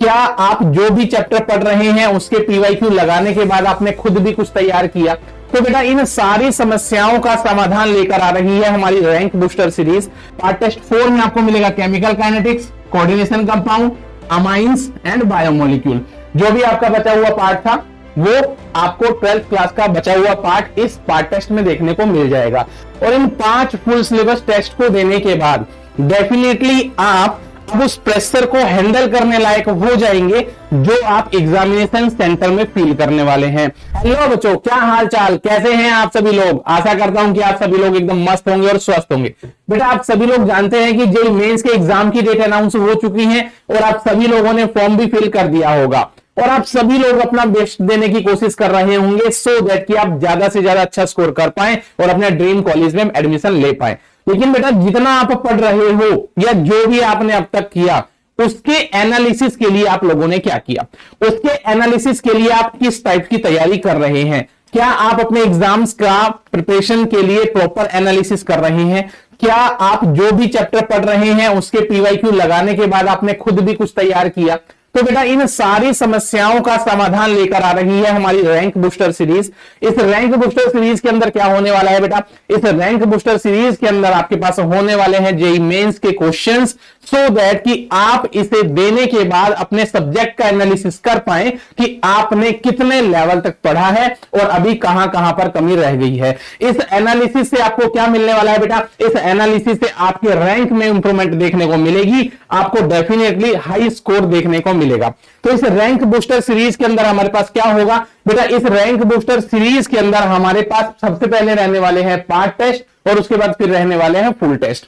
क्या आप जो भी चैप्टर पढ़ रहे हैं उसके पीवाईक्यू लगाने के बाद आपने खुद भी कुछ तैयार किया? तो बेटा इन सारी समस्याओं का समाधान लेकर आ रही है हमारी rank booster series. Part test 4 में आपको मिलेगा chemical kinetics, coordination compound, amines and biomolecule. जो भी आपका बचा हुआ पार्ट था वो आपको 12th क्लास का बचा हुआ पार्ट इस पार्ट टेस्ट में देखने को मिल जाएगा। और इन 5 फुल सिलेबस टेस्ट को देने के बाद डेफिनेटली आप अब उस प्रेशर को हैंडल करने लायक हो जाएंगे जो आप एग्जामिनेशन सेंटर में फील करने वाले हैं। हेलो बच्चों, क्या हाल चाल, कैसे हैं आप सभी लोग? आशा करता हूं कि आप सभी लोग एकदम मस्त होंगे और स्वस्थ होंगे। बेटा आप सभी लोग जानते हैं कि जेईई मेंस के एग्जाम की डेट अनाउंस हो चुकी है और आप सभी लोगों ने फॉर्म भी फिल कर दिया होगा और आप सभी लोग अपना बेस्ट देने की कोशिश कर रहे होंगे सो दैट कि आप ज्यादा से ज्यादा अच्छा स्कोर कर पाएं और अपने ड्रीम कॉलेज में एडमिशन ले पाएं। लेकिन बेटा जितना आप पढ़ रहे हो या जो भी आपने अब तक किया उसके एनालिसिस के लिए आप लोगों ने क्या किया? उसके एनालिसिस के लिए आप किस टाइप की तैयारी कर रहे हैं? क्या आप अपने एग्जाम्स का प्रिपरेशन के लिए प्रॉपर एनालिसिस कर रहे हैं? क्या आप जो भी चैप्टर पढ़ रहे हैं उसके पीवाईक्यू लगाने के बाद आपने खुद भी कुछ तैयार किया? तो बेटा इन सारी समस्याओं का समाधान लेकर आ रही है हमारी रैंक बूस्टर सीरीज। इस रैंक बूस्टर सीरीज के अंदर क्या होने वाला है बेटा? इस रैंक बूस्टर सीरीज के अंदर आपके पास होने वाले हैं जेईई मेंस के क्वेश्चंस सो दैट कि आप इसे देने के बाद अपने सब्जेक्ट का एनालिसिस कर पाए कि आपने कितने लेवल तक पढ़ा है और अभी कहां कहां पर कमी रह गई है। इस एनालिसिस से आपको क्या मिलने वाला है बेटा? इस एनालिसिस से आपके रैंक में इंप्रूवमेंट देखने को मिलेगी, आपको डेफिनेटली हाई स्कोर देखने को मिलेगा। तो इस रैंक बूस्टर सीरीज के अंदर हमारे पास क्या होगा बेटा? इस रैंक बूस्टर सीरीज के अंदर हमारे पास सबसे पहले रहने वाले हैं पार्ट टेस्ट और उसके बाद फिर रहने वाले हैं फुल टेस्ट।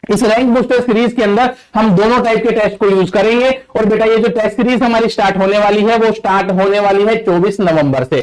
इस रैंक बूस्टर सीरीज के अंदर हम दोनों टाइप के टेस्ट को यूज करेंगे और बेटा ये जो टेस्ट सीरीज हमारी स्टार्ट होने वाली है वो स्टार्ट होने वाली है 24 नवंबर से।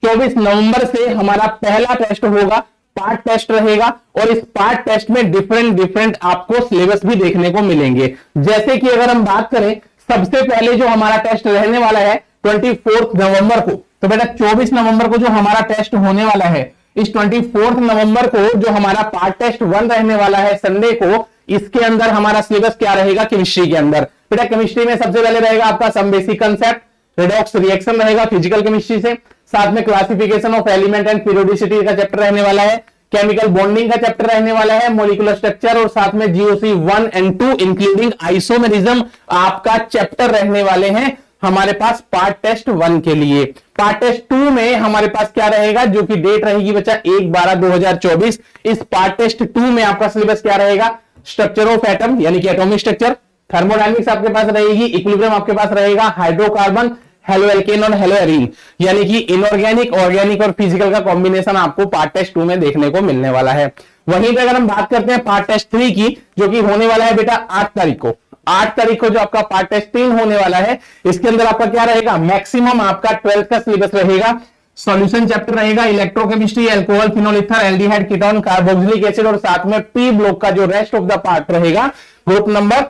24 नवंबर से हमारा पहला टेस्ट होगा, पार्ट टेस्ट रहेगा और इस पार्ट टेस्ट में डिफरेंट आपको सिलेबस भी देखने को मिलेंगे। जैसे कि अगर हम बात करें सबसे पहले जो हमारा टेस्ट रहने वाला है 24 नवंबर को, तो बेटा 24 नवंबर को जो हमारा टेस्ट होने वाला है, इस 24 नवंबर को जो हमारा पार्ट टेस्ट 1 रहने वाला है संडे को, इसके अंदर हमारा सिलेबस क्या रहेगा? केमिस्ट्री के अंदर। बेटा केमिस्ट्री में सबसे पहले रहेगा आपका some basic concept, redox reaction रहेगा फिजिकल केमिस्ट्री से, साथ में classification of element and periodicity का चैप्टर रहने वाला है, केमिकल बॉन्डिंग का चैप्टर रहने वाला है, मॉलिक्यूलर स्ट्रक्चर और साथ में जीओसी 1 एंड 2 इंक्लूडिंग आइसोमेरिज्म आपका चैप्टर रहने वाले हैं हमारे पास पार्ट टेस्ट 1 के लिए। पार्ट टेस्ट 2 में हमारे पास क्या रहेगा, जो कि डेट रहेगी बच्चा 1/12/2024। इस पार्ट टेस्ट 2 में आपका सिलेबस क्या रहेगा? स्ट्रक्चर ऑफ एटम यानी कि एटॉमिक स्ट्रक्चर, थर्मोडायनेमिक्स आपके पास रहेगी, इक्विलिब्रियम आपके पास रहेगा, हाइड्रोकार्बन, हेलोएल्केन और हेलोएरीन यानी कि इनऑर्गेनिक, ऑर्गेनिक और फिजिकल का कॉम्बिनेशन आपको पार्ट टेस्ट 2 में देखने को मिलने वाला है। वहीं पे अगर हम बात करते हैं पार्ट टेस्ट 3 की, जो कि होने वाला है बेटा 8 तारीख को। 8 तारीख को जो आपका पार्ट टेस्ट 3 होने वाला है, इसके अंदर आपका क्या रहेगा? मैक्सिमम आपका 12th का सिलेबस रहेगा, सॉल्यूशन चैप्टर रहेगा, electrochemistry, alcohol, phenol ether, aldehyde, ketone, carboxylic acid और साथ में पी ब्लॉक का जो रेस्ट ऑफ द पार्ट रहेगा, ग्रुप नंबर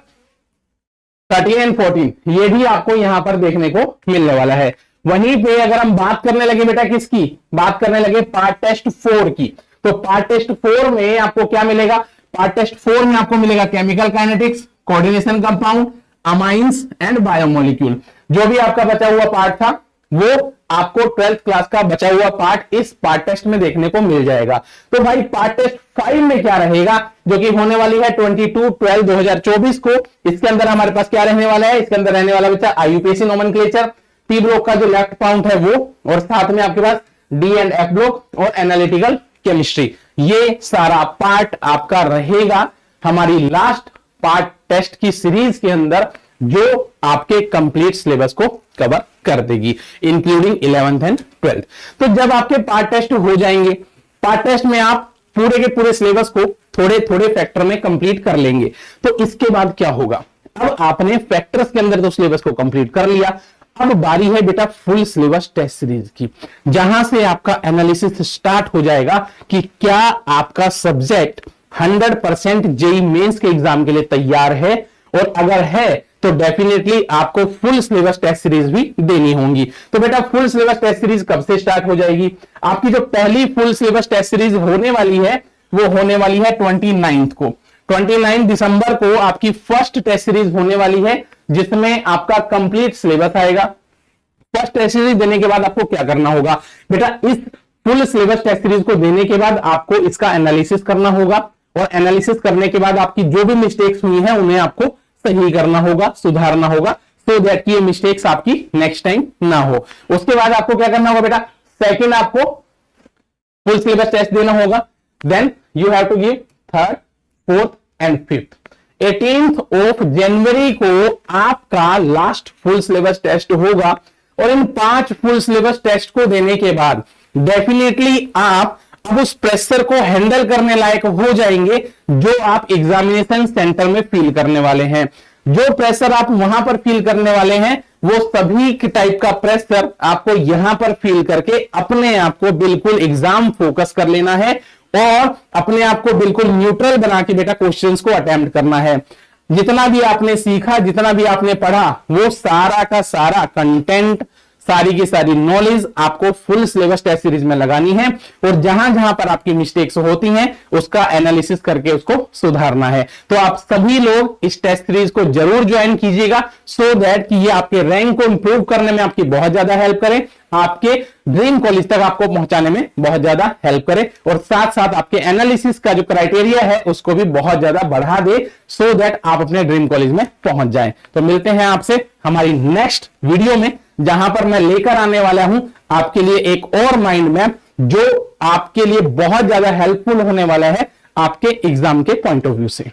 13 एंड 14, ये भी आपको यहां पर देखने को मिलने वाला है। वहीं पे अगर हम बात करने लगे बेटा किसकी? बात करने लगे पार्ट टेस्ट 4 की, तो पार्ट टेस्ट 4 में आपको क्या मिलेगा? पार्ट टेस्ट 4 में आपको मिलेगा chemical kinetics, coordination compound, amines and biomolecule. जो भी आपका बचा हुआ पार्ट था वो आपको 12th क्लास का बचा हुआ पार्ट इस पार्ट टेस्ट में देखने को मिल जाएगा। तो भाई पार्ट टेस्ट 5 में क्या रहेगा, जो कि होने वाली है 22/12/2024 को, इसके अंदर हमारे पास क्या रहने वाला है? इसके अंदर रहने वाला बच्चा आईयूपीएसी नोमेनक्लेचर, पी ब्लॉक का जो लेफ्ट काउंट है वो, और साथ में आपके पास डी एंड एफ ब्लॉक और एनालिटिकल केमिस्ट्री। ये सारा पार्ट आपका रहेगा हमारी लास्ट पार्ट टेस्ट की सीरीज के अंदर, जो आपके कंप्लीट सिलेबस को कवर कर देगी इंक्लूडिंग 11th एंड 12th। तो जब आपके पार्ट टेस्ट हो जाएंगे, पार्ट टेस्ट में आप पूरे के पूरे सिलेबस को थोड़े थोड़े फैक्टर में कंप्लीट कर लेंगे, तो इसके बाद क्या होगा? अब आपने फैक्टर्स के अंदर तो सिलेबस को कंप्लीट कर लिया, अब बारी है बेटा फुल सिलेबस टेस्ट सीरीज की, जहां से आपका एनालिसिस स्टार्ट हो जाएगा कि क्या आपका सब्जेक्ट 100% जेईई मेंस के एग्जाम के लिए तैयार है, और अगर है तो डेफिनेटली आपको फुल सिलेबस टेस्ट सीरीज भी देनी होंगी। तो बेटा फुल सिलेबस टेस्ट सीरीज कब से स्टार्ट हो जाएगी? आपकी जो पहली फुल सिलेबस टेस्ट सीरीज होने वाली है वो होने वाली है 29th को। 29 दिसंबर को आपकी फर्स्ट टेस्ट सीरीज होने वाली है, जिसमें आपका कंप्लीट सिलेबस आएगा। फर्स्ट टेस्ट सीरीज देने के बाद आपको क्या करना होगा बेटा, इस फुल सिलेबस टेस्ट सीरीज को देने के बाद आपको इसका एनालिसिस करना होगा, और एनालिसिस करने के बाद आपकी जो भी मिस्टेक्स हुई हैं उन्हें आपको सही करना होगा, सुधारना होगा, सो दैट कि ये मिस्टेक्स आपकी नेक्स्ट टाइम ना हो। उसके बाद आपको क्या करना होगा बेटा, सेकंड आपको फुल सिलेबस टेस्ट देना होगा, then you have to give third, fourth and fifth. 18 जनवरी को आपका लास्ट फुल सिलेबस टेस्ट होगा, और इन 5 फुल सिलेबस टेस्ट को देने के बाद डेफिनेटली आप अब उस प्रेशर को हैंडल करने लायक हो जाएंगे जो आप एग्जामिनेशन सेंटर में फील करने वाले हैं। जो प्रेशर आप वहां पर फील करने वाले हैं वो सभी टाइप का प्रेशर आपको यहां पर फील करके अपने आप को बिल्कुल एग्जाम फोकस कर लेना है, और अपने आप को बिल्कुल न्यूट्रल बना के बेटा क्वेश्चंस को अटेम्प्ट करना है। जितना भी आपने सीखा, जितना भी आपने पढ़ा, वो सारा का सारा कंटेंट, सारी की सारी नॉलेज आपको फुल सिलेबस टेस्ट सीरीज में लगानी है, और जहां जहां पर आपकी मिस्टेक्स होती हैं उसका एनालिसिस करके उसको सुधारना है। तो आप सभी लोग इस टेस्ट सीरीज को जरूर ज्वाइन कीजिएगा, सो दैट कि ये आपके रैंक को इंप्रूव करने में आपकी बहुत ज्यादा हेल्प करे, आपके ड्रीम कॉलेज तक आपको पहुंचाने में बहुत ज्यादा हेल्प करे, और साथ साथ आपके एनालिसिस का जो क्राइटेरिया है उसको भी बहुत ज्यादा बढ़ा दे, सो दैट आप अपने ड्रीम कॉलेज में पहुंच जाएं। तो मिलते हैं आपसे हमारी नेक्स्ट वीडियो में, जहां पर मैं लेकर आने वाला हूं आपके लिए एक और माइंड मैप जो आपके लिए बहुत ज्यादा हेल्पफुल होने वाला है आपके एग्जाम के पॉइंट ऑफ व्यू से।